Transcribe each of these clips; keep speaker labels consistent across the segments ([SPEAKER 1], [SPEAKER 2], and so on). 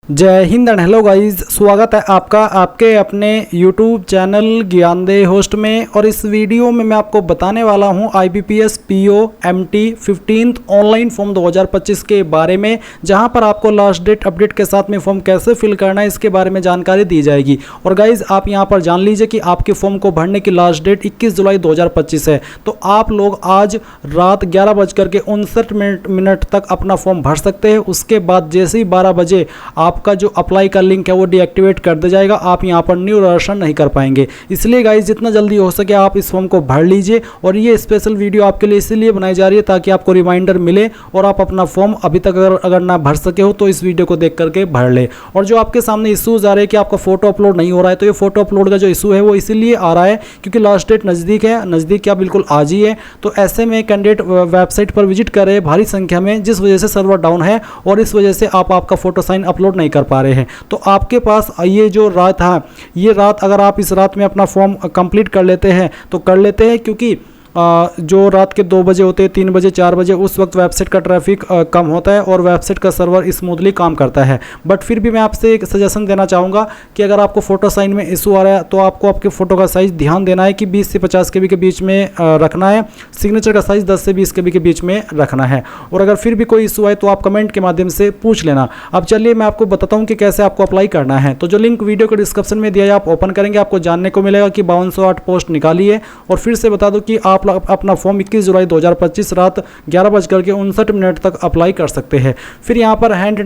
[SPEAKER 1] जय Hind and hello guys, स्वागत है आपका आपके अपने YouTube चैनल ज्ञानदे होस्ट में। और इस वीडियो में मैं आपको बताने वाला हूं IBPS PO MT 15th online form 2025 के बारे में, जहां पर आपको लास्ट डेट अपडेट के साथ में फॉर्म कैसे फिल करना है इसके बारे में जानकारी दी जाएगी। और गाइज आप यहां पर जान लीजिए कि आपके फॉर्म को भरने की लास्ट डेट 21 जुलाई 2025 है। तो आप लोग आज रात 11:59 तक अपना फॉर्म भर सकते हैं। उसके बाद जैसे ही 12 बजे आपका जो अप्लाई का लिंक है वो डीएक्टिवेट कर दिया जाएगा। आप यहां पर न्यू रजिस्ट्रेशन नहीं कर पाएंगे। इसलिए गाइज जितना जल्दी हो सके आप इस फॉर्म को भर लीजिए। और ये स्पेशल वीडियो आपके लिए इसीलिए बनाई जा रही है ताकि आपको रिमाइंडर मिले और आप अपना फॉर्म अभी तक अगर ना भर सके हो तो इस वीडियो को देख करके भर ले। और जो आपके सामने इशूज आ रहे हैं कि आपका फोटो अपलोड नहीं हो रहा है, तो ये फोटो अपलोड का जो इशू है वो इसीलिए आ रहा है क्योंकि लास्ट डेट नज़दीक है। नज़दीक क्या, बिल्कुल आज ही है। तो ऐसे में कैंडिडेट वेबसाइट पर विजिट कर रहे हैं भारी संख्या में, जिस वजह से सर्वर डाउन है और इस वजह से आप आपका फोटो साइन अपलोड नहीं कर पा रहे हैं। तो आपके पास ये जो रात है, ये रात अगर आप इस रात में अपना फॉर्म कंप्लीट कर लेते हैं तो कर लेते हैं, क्योंकि जो रात के 2 बजे होते हैं, 3 बजे, 4 बजे, उस वक्त वेबसाइट का ट्रैफिक कम होता है और वेबसाइट का सर्वर स्मूथली काम करता है। बट फिर भी मैं आपसे एक सजेशन देना चाहूँगा कि अगर आपको फ़ोटो साइन में इशू आ रहा है तो आपको आपके फ़ोटो का साइज़ ध्यान देना है कि 20 से 50 KB के बीच में रखना है। सिग्नेचर का साइज़ 10 से 20 KB के बीच में रखना है। और अगर फिर भी कोई इशू आए तो आप कमेंट के माध्यम से पूछ लेना। अब चलिए मैं आपको बताता हूँ कि कैसे आपको अप्लाई करना है। तो जो लिंक वीडियो के डिस्क्रिप्शन में दिया है आप ओपन करेंगे, आपको जानने को मिलेगा कि 5208 पोस्ट निकाली है। और फिर से बता दो कि आप अपना फॉर्म 21 जुलाई 2025 रात 11:59 तक अप्लाई कर सकते हैं। फिर यहाँ पर हैंड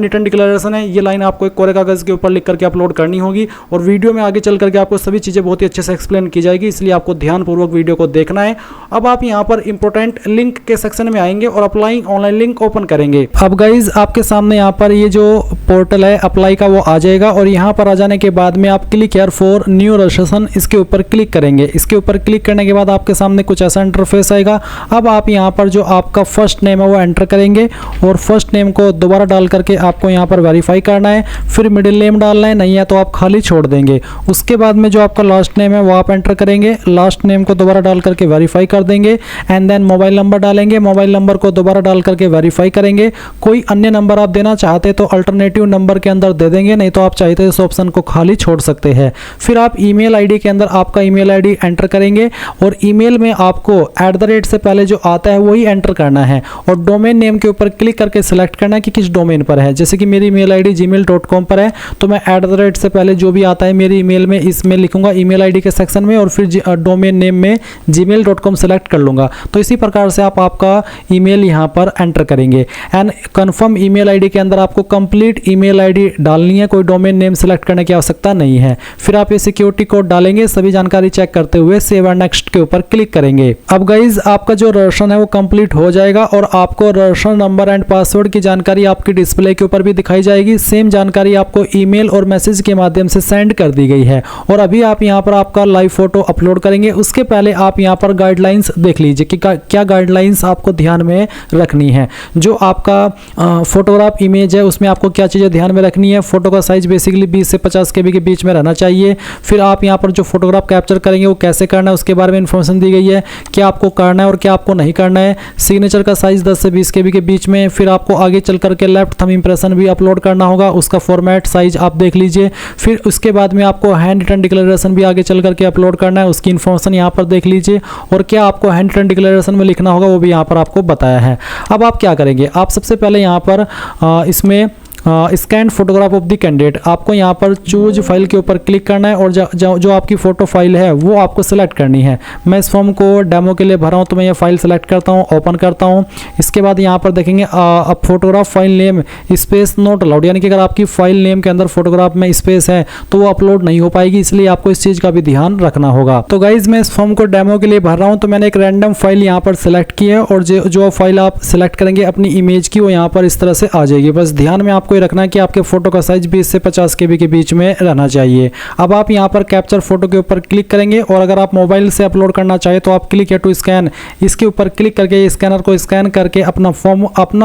[SPEAKER 1] रिटन डिक्लेरेशन है, ये लाइन आपको एक कोरे कागज के ऊपर लिख करके अपलोड करनी होगी। और वीडियो में आगे चल करके आपको सभी चीज़ें बहुत ही अच्छे से एक्सप्लेन की जाएगी, इसलिए आपको ध्यानपूर्वक वीडियो को देखना है। अब आप यहाँ पर इंपॉर्टेंट लिंक के सेक्शन में आएंगे और अप्लाइंग ऑनलाइन लिंक ओपन करेंगे। अब गाइज आपके सामने यहाँ पर ये जो पोर्टल है अप्लाई का वो आ जाएगा। और यहाँ पर आ जाने के बाद में आप click here for new registration, इसके ऊपर क्लिक करेंगे। इसके ऊपर क्लिक करने के बाद आपके सामने कुछ ऐसा इंटरफेस आएगा। अब आप यहाँ पर जो आपका फर्स्ट नेम है वो एंटर करेंगे और फर्स्ट नेम को दोबारा डाल करके आपको यहाँ पर वेरीफाई करना है। फिर मिडिल नेम डालना है, नहीं है तो आप खाली छोड़ देंगे। उसके बाद में जो आपका लास्ट नेम है वो आप एंटर करेंगे। लास्ट नेम को दोबारा डाल करके वेरीफाई कर देंगे। एंड देन मोबाइल नंबर डालेंगे। मोबाइल नंबर को दोबारा डाल करके वेरीफाई करेंगे। कोई अन्य नंबर आप देना चाहते तो अल्टरनेटिव नंबर के अंदर दे देंगे, नहीं तो आप चाहते तो इस ऑप्शन को खाली छोड़ सकते हैं। फिर आप ईमेल आईडी के अंदर आपका ईमेल आईडी एंटर करेंगे और ईमेल में आपको @ से पहले जो आता है वही एंटर करना है। और डोमेन नेम के ऊपर क्लिक करके सिलेक्ट करना है कि किस डोमेन पर है। जैसे कि मेरी ईमेल आईडी gmail.com पर है तो मैं @ से पहले जो भी आता है मेरी ईमेल में इसमें लिखूंगा ईमेल आईडी के सेक्शन में, और फिर डोमेन नेम में gmail.com सेलेक्ट कर लूंगा। तो इसी प्रकार से आप आपका ईमेल यहाँ पर एंटर करेंगे। एंड कन्फर्म ईमेल आईडी के अंदर आपको कंप्लीट ईमेल आईडी डालनी है, कोई डोमेन नेम सेलेक्ट करने की आवश्यकता नहीं है। फिर आप ये सिक्योरिटी कोड डालेंगे, सभी जानकारी चेक करते हुए सेव एंड नेक्स्ट के ऊपर क्लिक करेंगे। अब गाइज आपका जो रजिस्ट्रेशन है वो कंप्लीट हो जाएगा और आपको रजिस्ट्रेशन नंबर एंड पासवर्ड की जानकारी आपकी डिस्प्ले के ऊपर भी दिखाई जाएगी। सेम जानकारी आपको ईमेल और मैसेज के माध्यम से सेंड कर दी गई है। और अभी आप यहां पर आपका लाइव फोटो अपलोड करेंगे। उसके पहले आप यहां पर गाइडलाइंस देख लीजिए कि क्या गाइडलाइंस आपको ध्यान में रखनी है। जो आपका फोटोग्राफ इमेज है उसमें आपको क्या चीज़ें ध्यान में रखनी है। फोटो का साइज बेसिकली 20 से 50 KB के बीच में रहना चाहिए। फिर आप यहाँ पर जो फोटोग्राफ कैप्चर करेंगे वो कैसे करना है उसके बारे में इंफॉर्मेशन दी गई है, क्या आपको करना है और क्या आपको नहीं करना है। सिग्नेचर का साइज 10 से 20 KB के बीच में। फिर आपको आगे चल करके लेफ्ट थंब इंप्रेशन भी अपलोड करना होगा, उसका फॉर्मेट साइज आप देख लीजिए। फिर उसके बाद में आपको हैंड रिटन डिक्लेरेशन भी आगे चल करके अपलोड करना है, उसकी इन्फॉर्मेशन यहाँ पर देख लीजिए। और क्या आपको हैंड रिटन डिक्लेरेशन में लिखना होगा वो भी यहाँ पर आपको बताया है। अब आप क्या करेंगे, आप सबसे पहले यहाँ पर इसमें scan photograph of the candidate, आपको यहाँ पर चूज फाइल के ऊपर क्लिक करना है और जो आपकी फ़ोटो फाइल है वो आपको सेलेक्ट करनी है। मैं इस फॉर्म को डेमो के लिए भरा हूँ तो मैं ये फाइल सेलेक्ट करता हूँ, ओपन करता हूँ। इसके बाद यहाँ पर देखेंगे अब photograph file name space not allowed, यानी कि अगर आपकी फाइल नेम के अंदर फोटोग्राफ में स्पेस है तो वो अपलोड नहीं हो पाएगी, इसलिए आपको इस चीज़ का भी ध्यान रखना होगा। तो गाइज मैं इस फॉर्म को डेमो के लिए भर रहा हूँ तो मैंने एक रैंडम फाइल यहाँ पर सेलेक्ट की है और जो फाइल आप सेलेक्ट करेंगे अपनी इमेज की वो यहाँ पर इस तरह से आ जाएगी। बस ध्यान में आपको ये रखना है कि आपके फोटो का साइज 20 से 50 KB के बीच में रहना चाहिए। अब आप यहाँ पर कैप्चर फोटो के ऊपर क्लिक करेंगे और अगर आप मोबाइल से अपलोड करना चाहे तो आप क्लिक है टू स्कैन, इसके ऊपर क्लिक करके स्कैनर को स्कैन करके अपना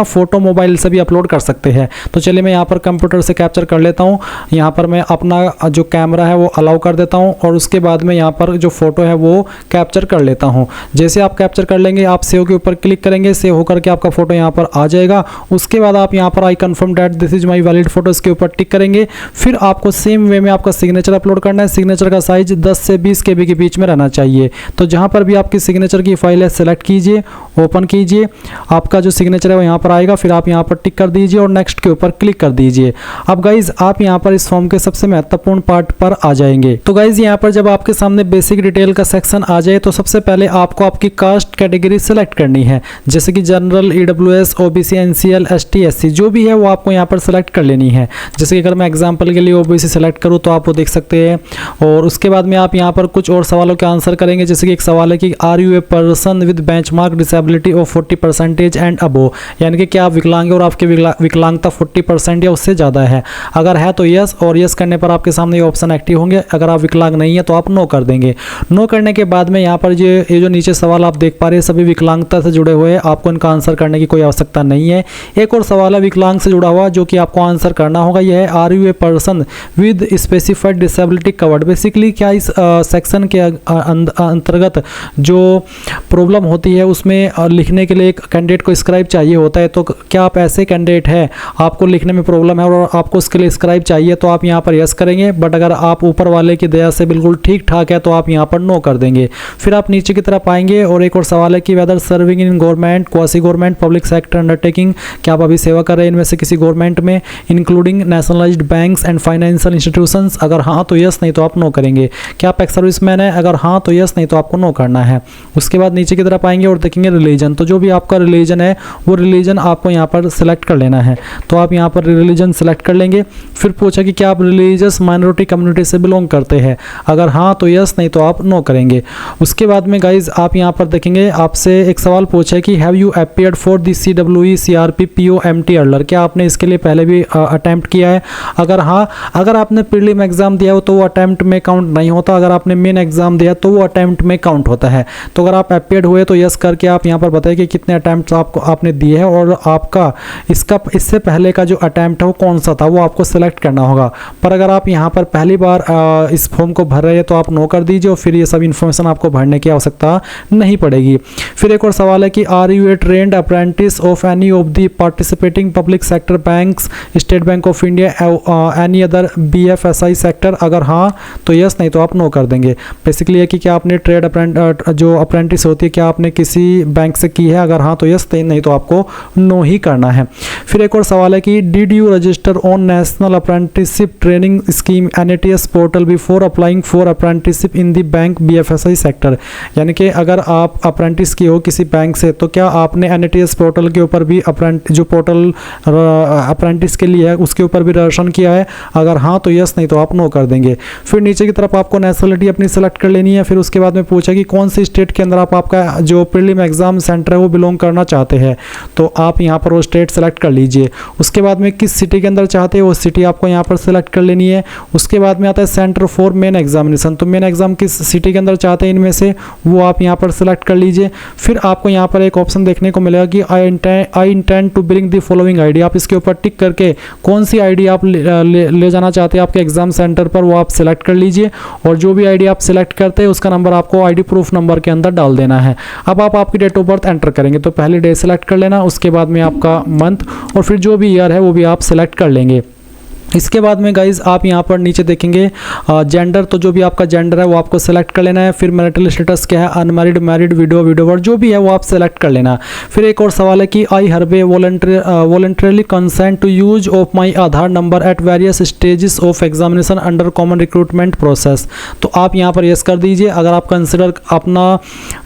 [SPEAKER 1] फोटो मोबाइल से भी अपलोड कर सकते हैं। तो चलिए मैं यहाँ पर कंप्यूटर से कैप्चर कर लेता हूँ। यहाँ पर मैं अपना जो कैमरा है वो अलाउ कर देता हूँ और उसके बाद में यहाँ पर जो फोटो है वो कैप्चर कर लेता हूँ। जैसे आप कैप्चर कर लेंगे आप सेव के ऊपर क्लिक करेंगे, सेव होकर के आपका फोटो यहाँ पर आ जाएगा। उसके बाद आप यहाँ पर I confirm that this is is my valid photo, इसके ऊपर टिक करेंगे। फिर आपको सेम वे में आपका सिग्नेचर अपलोड करना है। सिग्नेचर का साइज 10 से 20 KB के बीच में रहना चाहिए। तो जहाँ पर भी आपकी सिग्नेचर की फाइल है सेलेक्ट कीजिए, ओपन कीजिए, आपका जो सिग्नेचर है वो यहाँ पर आएगा। फिर आप यहाँ पर टिक कर दीजिए और नेक्स्ट के ऊपर क्लिक कर दीजिए। अब गाइज आप यहाँ पर इस फॉर्म के सबसे महत्वपूर्ण पार्ट पर आ जाएंगे। तो गाइज यहाँ पर जब आपके सामने बेसिक डिटेल का सेक्शन आ जाए तो सबसे पहले आपको आपकी कास्ट कैटेगरी सेलेक्ट करनी है, जैसे कि general, EWS, OBC, NCL, ST, SC जो भी है वो आपको यहाँ पर सेलेक्ट कर लेनी है। जैसे कि अगर मैं एग्जांपल के लिए OBC सेलेक्ट करूँ तो आप वो देख सकते हैं। और उसके बाद में आप यहाँ पर कुछ और सवालों के आंसर करेंगे। जैसे कि एक सवाल है कि are you a person with benchmark disability of 40% and above, यानी कि क्या आप विकलांग हैं और आपकी विकलांगता 40% या उससे ज़्यादा है। अगर है तो यस, और यस करने पर आपके सामने ये ऑप्शन एक्टिव होंगे। अगर आप विकलांग नहीं है तो आप नो कर देंगे। नो करने के बाद में यहाँ पर ये जो नीचे सवाल आप देख पा रहे हैं सभी विकलांगता से जुड़े हुए हैं, आपको इनका आंसर करने की कोई आवश्यकता नहीं है। एक और सवाल है विकलांग से जुड़ा हुआ जो कि आपको आंसर करना होगा, यह है are you a person with specified disability covered. Basically क्या इस सेक्शन के अंतर्गत जो प्रॉब्लम होती है उसमें लिखने के लिए एक कैंडिडेट को स्क्राइब चाहिए होता है। तो क्या आप ऐसे कैंडिडेट हैं, आपको लिखने में प्रॉब्लम है और आपको उसके लिए स्क्राइब चाहिए, तो आप यहाँ पर यस करेंगे। बट अगर आप ऊपर वाले की दया से बिल्कुल ठीक ठाक है तो आप यहाँ पर नो कर देंगे। फिर आप नीचे की तरफ आएंगे और एक और सवाल है कि whether serving in government, quasi government, public sector undertaking, क्या आप अभी सेवा कर रहे हैं इनमें से किसी गवर्नमेंट में, including nationalised banks and financial institutions. अगर हाँ तो यस, नहीं तो आप नो करेंगे। क्या आप एक्स सर्विसमैन है, अगर हाँ तो यस, नहीं तो आपको नो करना है। उसके बाद नीचे की तरफ आएंगे और देखेंगे रिलीजन, तो जो भी आपका रिलीजन है वो रिलीजन आपको यहाँ पर सिलेक्ट कर लेना है। तो आप यहाँ पर रिलीजन सिलेक्ट कर लेंगे। फिर पूछा कि क्या आप रिलीजियस माइनॉरिटी कम्युनिटी से बिलोंग करते हैं, अगर हाँ तो यस, नहीं तो आप नो करेंगे। उसके बाद में गाइज आप यहाँ पर देखेंगे आपसे एक सवाल पूछा है कि have you appeared for the CWE CRP PO MT अर्लर, क्या आपने इसके लिए पहले भी अटैम्प्ट किया है। अगर हाँ, अगर आपने प्रीलिम एग्जाम दिया हो तो वो अटैम्प्ट में काउंट नहीं होता। अगर आपने मेन एग्जाम दिया तो वो अटैम्प्ट में काउंट होता है। तो अगर आप अपीयर्ड हुए तो यस करके आप यहाँ पर बताइए कि कितने अटैम्प्ट आपने दिए हैं और आपका इससे पहले का जो अटैम्प्ट है वो कौन सा था, वो आपको सेलेक्ट करना होगा। पर अगर आप यहाँ पर पहली बार इस फॉर्म को भर रहे हैं तो आप नो कर दीजिए और फिर ये सब इन्फॉर्मेशन आपको भरने की आवश्यकता नहीं पड़ेगी। फिर एक और सवाल है कि are you a trained apprentice of any of the participating public sector banks, State Bank of India, any other BFSI sector, अगर हाँ तो यस, नहीं तो आप नो कर देंगे। बेसिकली है कि क्या आपने ट्रेड जो अप्रेंटिस होती है क्या आपने किसी बैंक से की है, अगर हाँ तो यस, नहीं तो आपको नो ही करना है। फिर एक और सवाल है कि did you register on national apprenticeship training scheme NATS portal before applying for apprenticeship in the bank BFSI sector, यानी कि अगर आप अप्रेंटिस की हो किसी बैंक से तो क्या आपने NATS पोर्टल के ऊपर भी जो पोर्टल अप्रेंटिस के लिए है उसके ऊपर भी रजिस्ट्रेशन किया है, अगर हाँ तो यस, नहीं तो आप नो कर देंगे। फिर नीचे की तरफ आपको नेशनलिटी अपनी सेलेक्ट कर लेनी है। फिर उसके बाद में पूछा कि कौन सी स्टेट के अंदर आपका जो प्रीलिम एग्जाम सेंटर है वो बिलोंग करना चाहते हैं, तो आप यहाँ पर वो स्टेट सेलेक्ट कर लीजिए। उसके बाद में किस सिटी के अंदर चाहते हैं वो सिटी आपको यहाँ पर सेलेक्ट कर लेनी है। उसके बाद में आता है सेंटर फॉर मेन एग्जामिनेशन, तो मेन एग्जाम किस सिटी के अंदर चाहते हैं इनमें से वो आप यहाँ पर सेलेक्ट कर लीजिए। फिर आपको यहाँ पर एक ऑप्शन देखने को मिलेगा कि I intend to bring the following ID, आप इसके ऊपर टिक करके कौन सी आईडी आप ले जाना चाहते हैं आपके एग्जाम सेंटर पर वो आप सेलेक्ट कर लीजिए। और जो भी आईडी आप सेलेक्ट करते हैं उसका नंबर आपको आईडी प्रूफ नंबर के अंदर डाल देना है। अब आप आपकी डेट ऑफ बर्थ एंटर करेंगे, तो पहले डे सेलेक्ट कर लेना, उसके बाद में आपका मंथ और फिर जो भी ईयर है वो भी आप सेलेक्ट कर लेंगे। इसके बाद में गाइज आप यहाँ पर नीचे देखेंगे जेंडर, तो जो भी आपका जेंडर है वो आपको सेलेक्ट कर लेना है। फिर मैरिटल स्टेटस क्या है, अनमैरिड, मैरिड, विडो, विडोवर, जो भी है वो आप सेलेक्ट कर लेना। फिर एक और सवाल है कि I hereby voluntarily consent to use of my Aadhaar number at various stages of examination under common recruitment process, तो आप यहाँ पर यस कर दीजिए अगर आप कंसिडर अपना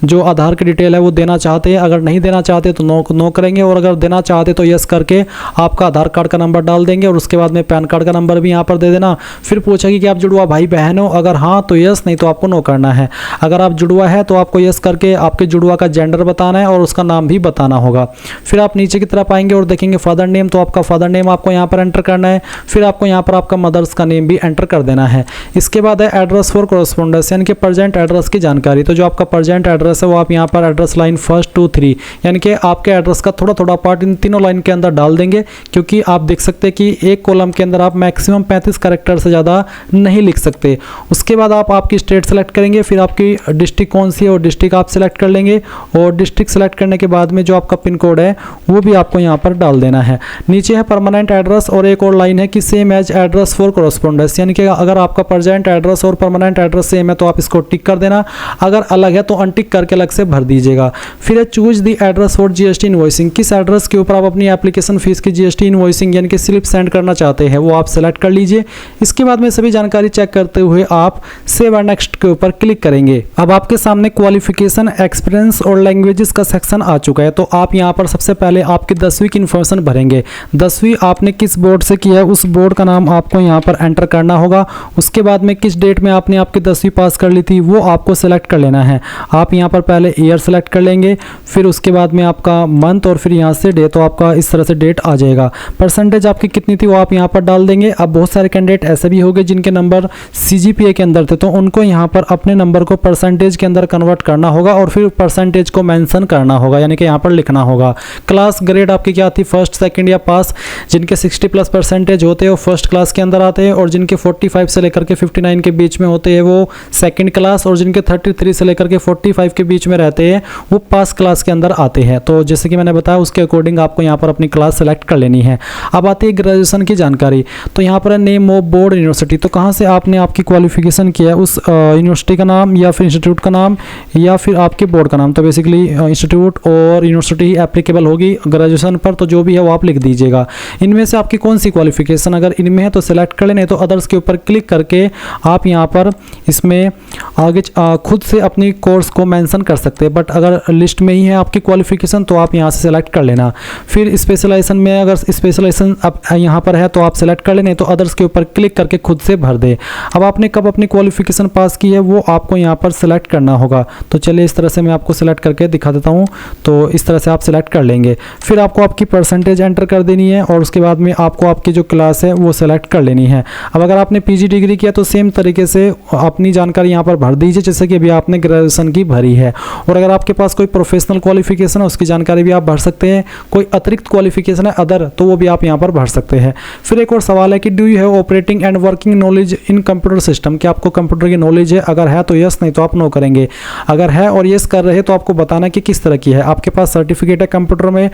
[SPEAKER 1] जो आधार की डिटेल है वो देना चाहते हैं। अगर नहीं देना चाहते तो नो करेंगे, और अगर देना चाहते तो यस करके आपका आधार कार्ड का नंबर डाल देंगे और उसके बाद में पैन कार्ड का नंबर भी यहाँ पर दे देना। फिर पूछेगी कि आप जुड़वा भाई बहन हो, अगर हाँ तो यस, नहीं तो आपको नो करना है। अगर आप जुड़वा है तो आपको यस करके आपके जुड़वा का जेंडर बताना है और उसका नाम भी बताना होगा। फिर आप नीचे की तरफ आएंगे और देखेंगे फादर नेम, तो आपका फादर नेम आपको यहाँ पर एंटर करना है। फिर आपको यहाँ पर आपका मदर्स का नेम भी एंटर कर देना है। इसके बाद है एड्रेस फॉर कॉरेस्पॉन्डेंस, यानी कि प्रेजेंट एड्रेस की जानकारी। तो जो आपका प्रेजेंट एड्रेस है वो आप यहाँ पर एड्रेस लाइन 1, 2, 3 यानी कि आपके एड्रेस का थोड़ा थोड़ा पार्ट इन तीनों लाइन के अंदर डाल देंगे, क्योंकि आप देख सकते हैं कि एक कॉलम के अंदर आप मैक्सिमम 35 कैरेक्टर से ज़्यादा नहीं लिख सकते। उसके बाद आप आपकी स्टेट सेलेक्ट करेंगे, फिर आपकी डिस्ट्रिक्ट कौन सी है और डिस्ट्रिक्ट आप सेलेक्ट कर लेंगे, और डिस्ट्रिक्ट सेलेक्ट करने के बाद में जो आपका पिन कोड है वो भी आपको यहाँ पर डाल देना है। नीचे है परमानेंट एड्रेस और एक और लाइन है कि same as address for correspondence, यानी कि अगर आपका प्रेजेंट एड्रेस और परमानेंट एड्रेस सेम है तो आप इसको टिक कर देना, अगर अलग है तो अनटिक करके अलग से भर दीजिएगा। फिर है choose the address for GST invoicing, किस एड्रेस के ऊपर आप अपनी एप्लीकेशन फीस की जीएसटी इनवॉइसिंग यानी कि स्लिप सेंड करना चाहते हैं वो आप सेलेक्ट कर लीजिए। इसके बाद में सभी जानकारी चेक करते हुए आप सेव एंड नेक्स्ट के ऊपर क्लिक करेंगे। अब आपके सामने क्वालिफिकेशन, एक्सपीरियंस और लैंग्वेजेस का सेक्शन आ चुका है। तो आप यहाँ पर सबसे पहले आपकी 10वीं की इन्फॉर्मेशन भरेंगे। 10वीं आपने किस बोर्ड से किया है उस बोर्ड का नाम आपको यहाँ पर एंटर करना होगा। उसके बाद में किस डेट में आपने आपकी 10वीं पास कर ली थी वो आपको सेलेक्ट कर लेना है। आप यहाँ पर पहले ईयर सेलेक्ट कर लेंगे, फिर उसके बाद में आपका मंथ और फिर यहाँ से डे, तो आपका इस तरह से डेट आ जाएगा। परसेंटेज आपकी कितनी थी वो आप यहाँ पर डाल देंगे। अब बहुत सारे कैंडिडेट ऐसे भी होंगे जिनके नंबर CGPA के अंदर थे, तो उनको यहाँ पर अपने नंबर को परसेंटेज के अंदर कन्वर्ट करना होगा और फिर परसेंटेज को मेंशन करना होगा, यानी कि यहाँ पर लिखना होगा। क्लास ग्रेड आपकी क्या थी, फर्स्ट, सेकंड या पास। जिनके 60+ परसेंटेज होते हैं वो फर्स्ट क्लास के अंदर आते हैं, और जिनके 45 से लेकर के 59 के बीच में होते हैं वो सेकंड क्लास, और जिनके 33 से लेकर के 45 के बीच में रहते हैं वो पास क्लास के अंदर आते हैं। तो जैसे कि मैंने बताया उसके अकॉर्डिंग आपको यहाँ पर अपनी क्लास सेलेक्ट कर लेनी है। अब आती है ग्रेजुएशन की जानकारी। तो यहाँ पर है नेम ऑफ बोर्ड यूनिवर्सिटी, तो कहाँ से आपने आपकी क्वालिफिकेशन किया है उस यूनिवर्सिटी का नाम या फिर इंस्टीट्यूट का नाम या फिर आपके बोर्ड का नाम। तो बेसिकली इंस्टीट्यूट और यूनिवर्सिटी एप्लीकेबल होगी ग्रेजुएशन पर, तो जो भी है वो आप लिख दीजिएगा। इनमें से आपकी कौन सी क्वालिफिकेशन अगर इनमें है तो सेलेक्ट कर लें, तो अदर्स के ऊपर क्लिक करके आप यहाँ पर इसमें आगे खुद से अपनी कोर्स को मेंशन कर सकते हैं। बट अगर लिस्ट में ही है आपकी क्वालिफिकेशन तो आप यहाँ से सेलेक्ट कर लेना। फिर स्पेशलाइजेशन में अगर स्पेशलाइजेशन अब यहाँ पर है तो आप सेलेक्ट कर लें, तो अदर्स के ऊपर क्लिक करके खुद से भर दे। अब आपने कब अपनी क्वालिफिकेशन पास की है वो आपको यहाँ पर सेलेक्ट करना होगा। तो चलिए इस तरह से मैं आपको सेलेक्ट करके दिखा देता हूँ। तो इस तरह से आप सेलेक्ट कर लेंगे। फिर आपको आपकी परसेंटेज एंटर कर देनी है और उसके बाद में आपको आपकी जो क्लास है वो सेलेक्ट कर लेनी है। अब अगर आपने PG डिग्री किया तो सेम तरीके से अपनी जानकारी यहाँ पर भर दीजिए जैसे कि अभी आपने ग्रेजुएशन की भरी है। और अगर आपके पास कोई प्रोफेशनल क्वालिफिकेशन है उसकी जानकारी भी आप भर सकते हैं। कोई अतिरिक्त क्वालिफिकेशन है अदर, तो वो भी आप यहाँ पर भर सकते हैं। फिर एक और सवाल है कि do you have operating and working knowledge in computer system, क्या आपको कंप्यूटर की नॉलेज है? अगर है तो यस, नहीं तो आप नो करेंगे। अगर है और यस कर रहे तो आपको बताना कि किस तरह की है। आपके पास सर्टिफिकेट है कंप्यूटर में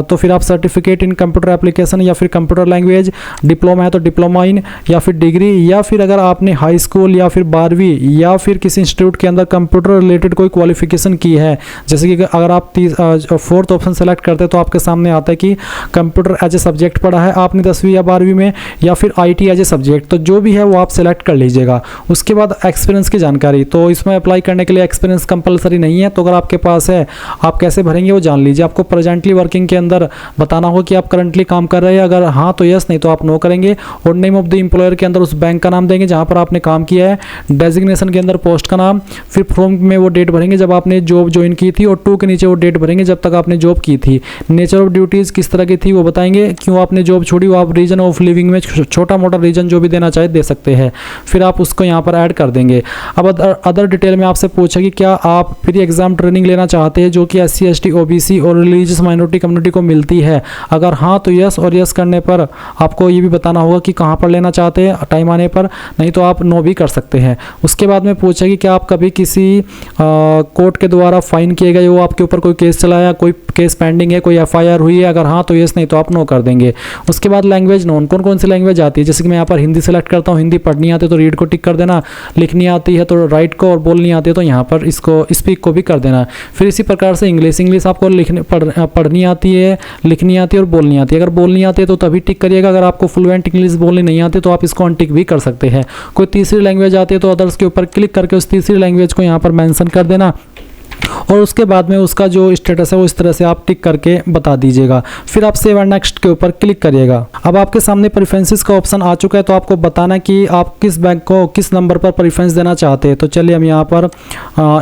[SPEAKER 1] तो फिर आप सर्टिफिकेट इन कंप्यूटर एप्लीकेशन या फिर कंप्यूटर लैंग्वेज, डिप्लोमा है तो डिप्लोमा इन, या फिर डिग्री, या फिर अगर आपने हाई स्कूल या फिर 12वीं या फिर किसी इंस्टीट्यूट के अंदर कंप्यूटर रिलेटेड कोई क्वालिफिकेशन की है। जैसे कि अगर आप 4th ऑप्शन सेलेक्ट करते हैं तो आपके सामने आता है कि कंप्यूटर एज ए सब्जेक्ट पढ़ा है आपने 10वीं या 12वीं में, या फिर IT एज ए सब्जेक्ट, तो जो भी है वो आप सेलेक्ट कर लीजिएगा। उसके बाद एक्सपीरियंस की जानकारी, तो इसमें अप्लाई करने के लिए एक्सपीरियंस कंपलसरी नहीं है, तो अगर आपके पास है आप कैसे भरेंगे वो जान लीजिए। आपको प्रेजेंटली वर्किंग के अंदर बताना हो कि आप करंटली काम कर रहे हैं, अगर हाँ तो यस, नहीं तो आप नो करेंगे। और नेम ऑफ द एम्प्लॉयर के अंदर उस बैंक का नाम देंगे जहाँ पर आपने काम किया है। डेजिग्नेशन के अंदर पोस्ट का नाम, फिर फ्रॉम में वो डेट भरेंगे जब आपने जॉब ज्वाइन की थी, और टू के नीचे वो डेट भरेंगे जब तक आपने जॉब की थी। नेचर ऑफ ड्यूटीज़ किस तरह की थी वो बताएंगे, क्यों आपने जॉब छोड़ी वो आप रीजन ऑफ लिविंग में छोटा मोटा रीजन जो भी देना चाहे दे सकते हैं। फिर आप उसको यहाँ पर ऐड कर देंगे। अब अदर डिटेल में आपसे पूछा कि क्या आप प्री एग्जाम ट्रेनिंग लेना चाहते हैं जो कि SC ST OBC और रिलीजियस माइनॉरिटी कम्युनिटी को मिलती है। अगर हाँ तो यस, और यस करने पर आपको ये भी बताना होगा कि कहाँ पर लेना चाहते हैं टाइम आने पर, नहीं तो आप नो भी कर सकते हैं। उसके बाद में पूछा कि क्या आप कभी किसी कोर्ट के द्वारा फाइन किए गए हो, आपके ऊपर कोई केस चला है, कोई केस पेंडिंग है, कोई FIR हुई है। अगर हाँ तो यस, नहीं तो आप नो कर देंगे। उसके बाद लैंग्वेज नोन, कौन कौन सी लैंग्वेज आती है, जैसे कि मैं यहाँ पर हिंदी सेलेक्ट करता हूँ। हिंदी पढ़नी आती है तो रीड को टिक कर देना, लिखनी आती है तो राइट को, और बोलनी आती है तो यहाँ पर इसको स्पीक को भी कर देना। फिर इसी प्रकार से इंग्लिश आपको पढ़नी आती है, लिखनी आती है और बोलनी आती है। अगर बोलनी आती है तो तभी टिक करिएगा, अगर आपको फ्लुएंट इंग्लिश बोलनी नहीं आती तो आप इसको अनटिक भी कर सकते हैं। कोई तीसरी लैंग्वेज आती है तो अदर्स के ऊपर क्लिक करके उस तीसरी लैंग्वेज को यहाँ पर मेंशन कर देना, और उसके बाद में उसका जो स्टेटस है वो इस तरह से आप टिक करके बता दीजिएगा। फिर आप सेव एंड नेक्स्ट के ऊपर क्लिक करिएगा। अब आपके सामने प्रेफरेंसेस का ऑप्शन आ चुका है, तो आपको बताना कि आप किस बैंक को किस नंबर पर प्रेफरेंस देना चाहते हैं। तो चलिए हम यहाँ पर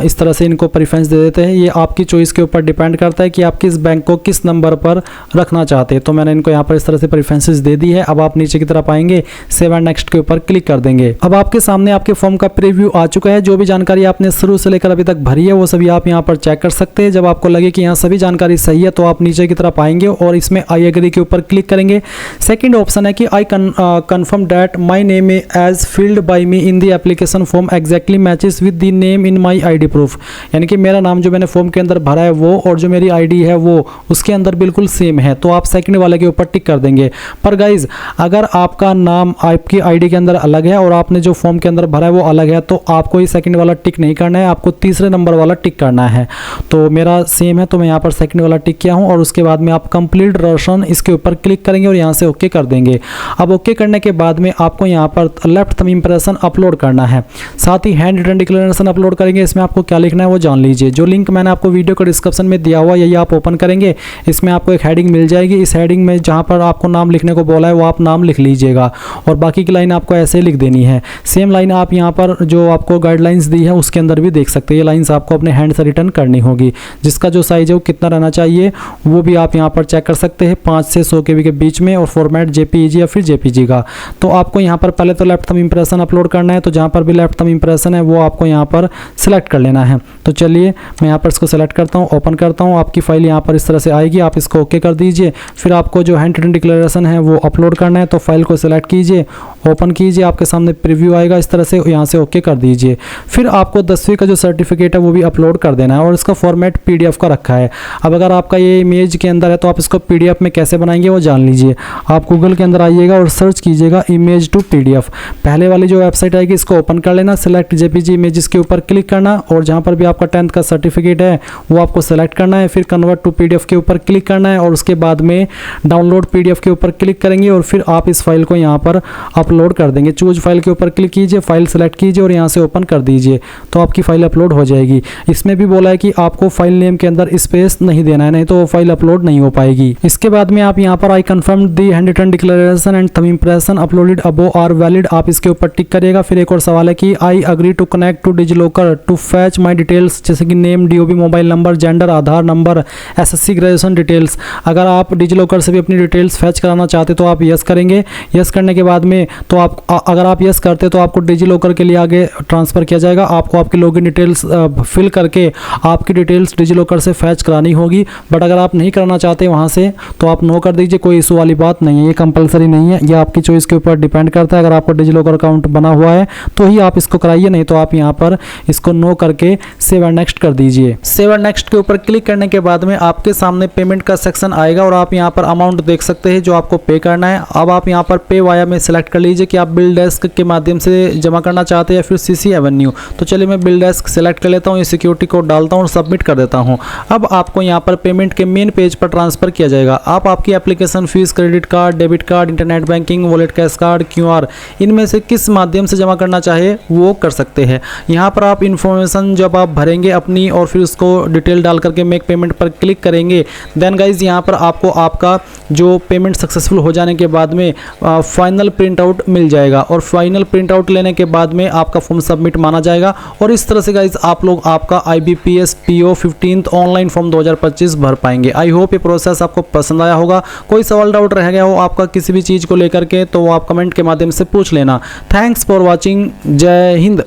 [SPEAKER 1] इस तरह से इनको प्रेफरेंस दे देते हैं। ये आपकी चॉइस के ऊपर डिपेंड करता है कि आप किस बैंक को किस नंबर पर रखना चाहते हैं। तो मैंने इनको यहाँ पर इस तरह से प्रेफरेंसेस दे दी है। अब आप नीचे की तरफ आएंगे, सेव एंड नेक्स्ट के ऊपर क्लिक कर देंगे। अब आपके सामने आपके फॉर्म का प्रीव्यू आ चुका है। जो भी जानकारी आपने शुरू से लेकर अभी तक भरी है वो सभी आप यहाँ पर चेक कर सकते हैं। जब आपको लगे कि यहाँ सभी जानकारी सही है तो आप नीचे की तरफ आएंगे और इसमें आई एग्री के ऊपर क्लिक करेंगे। सेकंड ऑप्शन है कि I confirm that my name as filled by me in the application form exactly matches with the name in my ID proof, यानी कि मेरा नाम जो मैंने फॉर्म के अंदर भरा है वो और जो मेरी आईडी है वो उसके अंदर बिल्कुल सेम है, तो आप सेकंड वाले के ऊपर टिक कर देंगे। पर गाइज अगर आपका नाम आपकी आईडी के अंदर अलग है और आपने जो फॉर्म के अंदर भरा है वो अलग है तो आपको ये सेकंड वाला टिक नहीं करना है, आपको तीसरे नंबर वाला टिक करना है। तो मेरा सेम है तो मैं यहाँ पर सेकंड वाला टिक किया हूँ और उसके बाद में आप कंप्लीट रसन इसके ऊपर क्लिक करेंगे और यहाँ से ओके कर देंगे। अब ओके करने के बाद में आपको यहाँ पर लेफ्ट थंब इंप्रेशन अपलोड करना है, साथ ही हैंड रिटन डिक्लेरेशन अपलोड करेंगे। इसमें आपको क्या लिखना है वो जान लीजिए। जो लिंक मैंने आपको वीडियो के डिस्क्रिप्शन में दिया हुआ यही आप ओपन करेंगे, इसमें आपको एक हेडिंग मिल जाएगी। इस हेडिंग में जहाँ पर आपको नाम लिखने को बोला है वो आप नाम लिख लीजिएगा और बाकी की लाइन आपको ऐसे लिख देनी है। सेम लाइन आप यहाँ पर जो आपको गाइडलाइंस दी है उसके अंदर भी देख सकते हैं। ये लाइंस आपको अपने हैंड से रिटर्न करनी होगी। जिसका जो साइज है वो कितना रहना चाहिए वो भी आप यहाँ पर चेक कर सकते हैं, 5 से 100 KB के बीच में, और फॉर्मेट JPEG या फिर JPG का। तो आपको यहाँ पर पहले तो लेफ्ट थंब इंप्रेशन अपलोड करना है, तो जहाँ पर भी लेफ्ट थंब इंप्रेशन है वो आपको यहाँ पर सिलेक्ट कर लेना है। तो चलिए मैं यहाँ पर इसको सेलेक्ट करता हूँ, ओपन करता हूँ। आपकी फाइल यहाँ पर इस तरह से आएगी, आप इसको ओके कर दीजिए। फिर आपको जो हैंड रिटन डिक्लेरेशन है वो अपलोड करना है, तो फाइल को सिलेक्ट कीजिए, ओपन कीजिए, आपके सामने प्रीव्यू आएगा इस तरह से, यहाँ से ओके कर दीजिए। फिर आपको 10वीं का जो सर्टिफिकेट है वो भी अपलोड कर देना है और इसका फॉर्मेट PDF का रखा है। अब अगर आपका ये इमेज के अंदर है तो आप इसको PDF में कैसे बनाएंगे वो जान लीजिए। आप गूगल के अंदर आइएगा और सर्च कीजिएगा इमेज टू PDF। पहले वाली जो वेबसाइट आएगी इसको ओपन कर लेना, सिलेक्ट JPG इमेजेस के ऊपर क्लिक करना और जहाँ पर भी आपका 10th का सर्टिफिकेट है वो आपको सेलेक्ट करना है। फिर कन्वर्ट टू PDF के ऊपर क्लिक करना है और उसके बाद में डाउनलोड PDF के ऊपर क्लिक करेंगे और फिर आप इस फाइल को यहाँ पर अपलोड कर देंगे। चूज फाइल के ऊपर क्लिक कीजिए, फाइल सेलेक्ट कीजिए और यहाँ से ओपन कर दीजिए, तो आपकी फाइल अपलोड हो जाएगी। इसमें भी बोला है कि आपको फाइल नेम के अंदर स्पेस नहीं देना है, नहीं तो वो फाइल अपलोड नहीं हो पाएगी। इसके बाद में आप यहाँ पर I confirm the handwritten declaration and thumb impression uploaded above are valid, आप इसके ऊपर टिक करिएगा। फिर एक और सवाल है कि I agree to connect to DigiLocker to fetch my details, जैसे कि name, DOB, mobile number, gender, Aadhaar number, SSC graduation details. अगर आप डिजिलॉकर से भी अपनी डिटेल्स फैच कराना चाहते तो आप यस करेंगे। यस करने के बाद में तो आप अगर आप यस करते तो आपको डिजिलॉकर के लिए आगे ट्रांसफ़र किया जाएगा। आपको आपकी लॉगिन डिटेल्स फिल करके आपकी डिटेल्स डिजिलॉकर से फैच करानी होगी। बट अगर आप नहीं करना चाहते वहाँ से तो आप नो कर दीजिए, कोई इशू वाली बात नहीं है, ये कंपलसरी नहीं है, ये आपकी चॉइस के ऊपर डिपेंड करता है। अगर आपको डिजिलॉकर अकाउंट बना हुआ है तो ही आप इसको कराइए, नहीं तो आप यहाँ पर इसको नो करके सेव एंड नेक्स्ट कर दीजिए। सेव एंड नेक्स्ट के ऊपर क्लिक करने के बाद में आपके सामने पेमेंट का सेक्शन आएगा और आप यहाँ पर अमाउंट देख सकते हैं जो आपको पे करना है। अब आप यहाँ पर पे वाया में सिलेक्ट कर लीजिए कि आप बिल डेस्क के माध्यम से जमा करना चाहते हैं या फिर CC एवेन्यू। तो चलिए मैं बिल डेस्क सेलेक्ट कर लेता हूँ, ये सिक्योरिटी कोड डालता हूँ और सबमिट कर देता हूँ। अब आपको यहाँ पर पेमेंट के मेन पेज पर ट्रांसफर किया जाएगा। आप आपकी application fees, credit card, debit card, internet banking, wallet cash card, QR इनमें से किस माध्यम से जमा करना चाहे वो कर सकते हैं। यहाँ पर आप इन्फॉर्मेशन जब आप भरेंगे अपनी और फिर उसको डिटेल डाल करके मेक पेमेंट पर क्लिक करेंगे, देन गाइज यहाँ पर आपको आपका जो पेमेंट सक्सेसफुल हो जाने के बाद में फाइनल प्रिंट आउट मिल जाएगा और फाइनल प्रिंट आउट लेने के बाद में आपका फॉर्म सबमिट माना जाएगा। और इस तरह से गाइज आप लोग आपका IBPS PO 15th online form 2025 भर पाएंगे। आई होप ये प्रोसेस आपको पसंद आया होगा। कोई सवाल डाउट रह गया हो आपका किसी भी चीज़ को लेकर के तो वो आप कमेंट के माध्यम से पूछ लेना। Thanks for watching. जय हिंद।